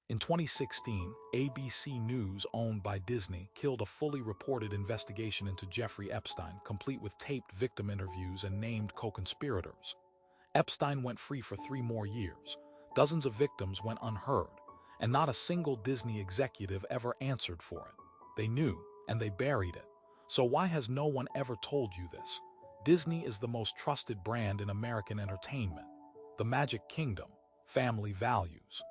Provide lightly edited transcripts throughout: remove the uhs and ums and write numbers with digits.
In 2016, ABC News, owned by Disney, killed a fully reported investigation into Jeffrey Epstein, complete with taped victim interviews and named co-conspirators. Epstein went free for 3 more years. Dozens of victims went unheard, and not a single Disney executive ever answered for it. They knew, and they buried it. So why has no one ever told you this? Disney is the most trusted brand in American entertainment. The Magic Kingdom, family values.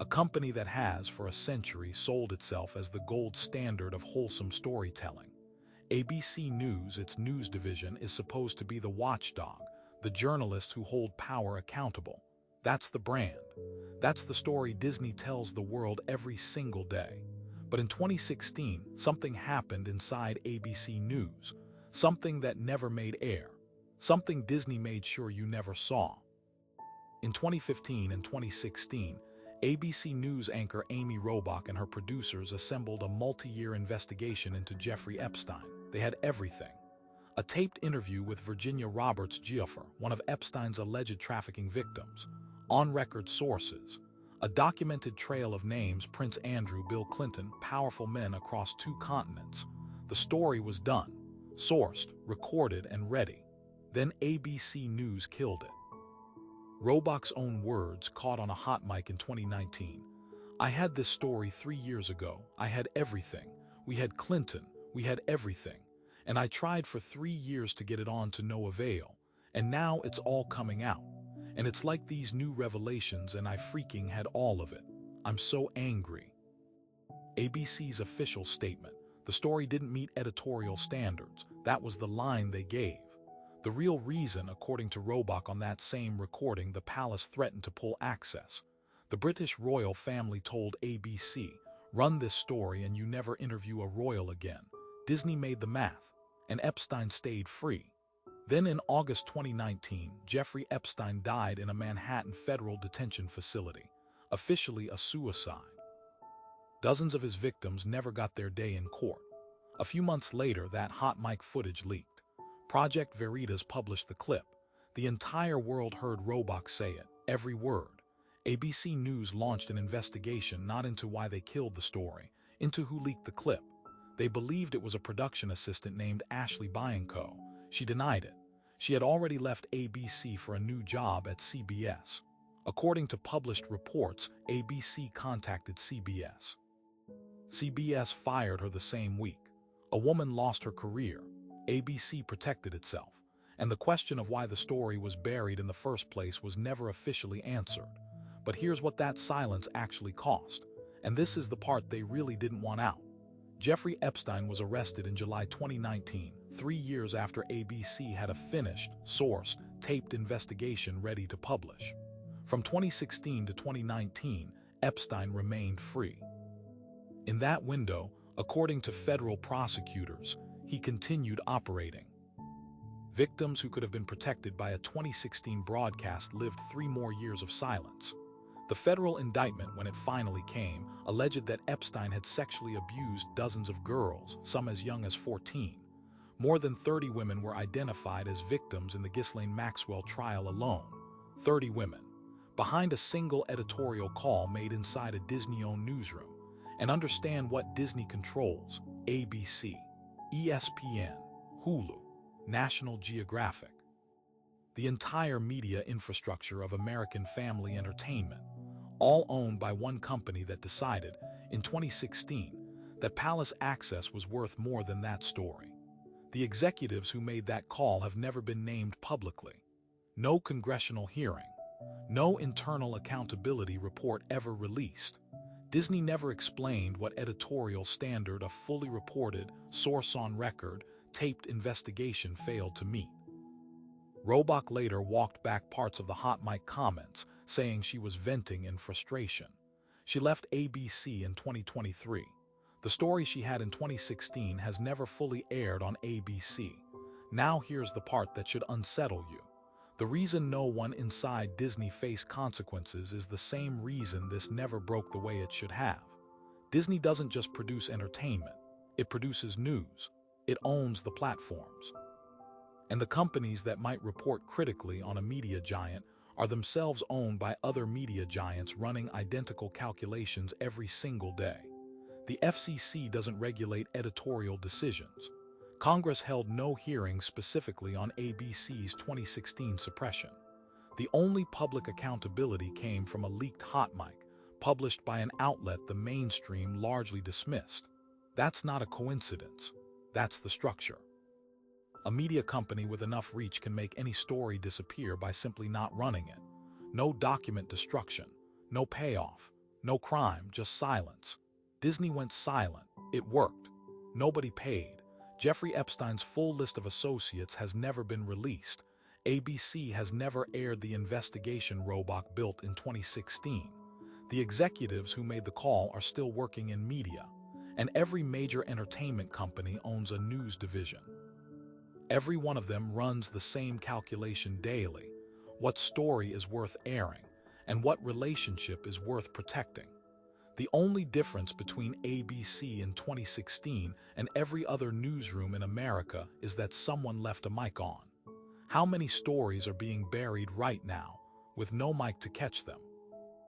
A company that has, for a century, sold itself as the gold standard of wholesome storytelling. ABC News, its news division, is supposed to be the watchdog, the journalists who hold power accountable. That's the brand. That's the story Disney tells the world every single day. But in 2016, something happened inside ABC News. Something that never made air. Something Disney made sure you never saw. In 2015 and 2016, ABC News anchor Amy Robach and her producers assembled a multi-year investigation into Jeffrey Epstein. They had everything. A taped interview with Virginia Roberts Gioffer, one of Epstein's alleged trafficking victims. On-record sources. A documented trail of names: Prince Andrew, Bill Clinton, powerful men across 2 continents. The story was done, sourced, recorded, and ready. Then ABC News killed it. Robach's own words, caught on a hot mic in 2019. "I had this story 3 years ago. I had everything. We had Clinton. We had everything. And I tried for 3 years to get it on to no avail. And now it's all coming out. And it's like these new revelations, and I freaking had all of it. I'm so angry." ABC's official statement. The story didn't meet editorial standards. That was the line they gave. The real reason, according to Robach on that same recording, the palace threatened to pull access. The British royal family told ABC, "Run this story and you never interview a royal again." Disney made the math, and Epstein stayed free. Then in August 2019, Jeffrey Epstein died in a Manhattan federal detention facility, officially a suicide. Dozens of his victims never got their day in court. A few months later, that hot mic footage leaked. Project Veritas published the clip. The entire world heard Robach say it, every word. ABC News launched an investigation not into why they killed the story, into who leaked the clip. They believed it was a production assistant named Ashley Bianco. She denied it. She had already left ABC for a new job at CBS. According to published reports, ABC contacted CBS. CBS fired her the same week. A woman lost her career. ABC protected itself. And the question of why the story was buried in the first place was never officially answered. But here's what that silence actually cost. And this is the part they really didn't want out. Jeffrey Epstein was arrested in July 2019, 3 years after ABC had a finished, sourced, taped investigation ready to publish. From 2016 to 2019, Epstein remained free. In that window, according to federal prosecutors, he continued operating. Victims who could have been protected by a 2016 broadcast lived 3 more years of silence. The federal indictment, when it finally came, alleged that Epstein had sexually abused dozens of girls, some as young as 14. More than 30 women were identified as victims in the Ghislaine Maxwell trial alone. 30 women. Behind a single editorial call made inside a Disney-owned newsroom. And understand what Disney controls: ABC, ESPN, Hulu, National Geographic. The entire media infrastructure of American family entertainment, all owned by one company that decided, in 2016, that palace access was worth more than that story. The executives who made that call have never been named publicly. No congressional hearing. No internal accountability report ever released. Disney never explained what editorial standard a fully reported, source-on-record, taped investigation failed to meet. Robach later walked back parts of the hot mic comments, saying she was venting in frustration. She left ABC in 2023. The story she had in 2016 has never fully aired on ABC. Now here's the part that should unsettle you. The reason no one inside Disney faced consequences is the same reason this never broke the way it should have. Disney doesn't just produce entertainment. It produces news. It owns the platforms. And the companies that might report critically on a media giant are themselves owned by other media giants running identical calculations every single day. The FCC doesn't regulate editorial decisions. Congress held no hearings specifically on ABC's 2016 suppression. The only public accountability came from a leaked hot mic, published by an outlet the mainstream largely dismissed. That's not a coincidence. That's the structure. A media company with enough reach can make any story disappear by simply not running it. No document destruction, no payoff, no crime, just silence. Disney went silent. It worked. Nobody paid. Jeffrey Epstein's full list of associates has never been released. ABC has never aired the investigation robot built in 2016. The executives who made the call are still working in media, and every major entertainment company owns a news division. Every one of them runs the same calculation daily: what story is worth airing, and what relationship is worth protecting. The only difference between ABC in 2016 and every other newsroom in America is that someone left a mic on. How many stories are being buried right now, with no mic to catch them?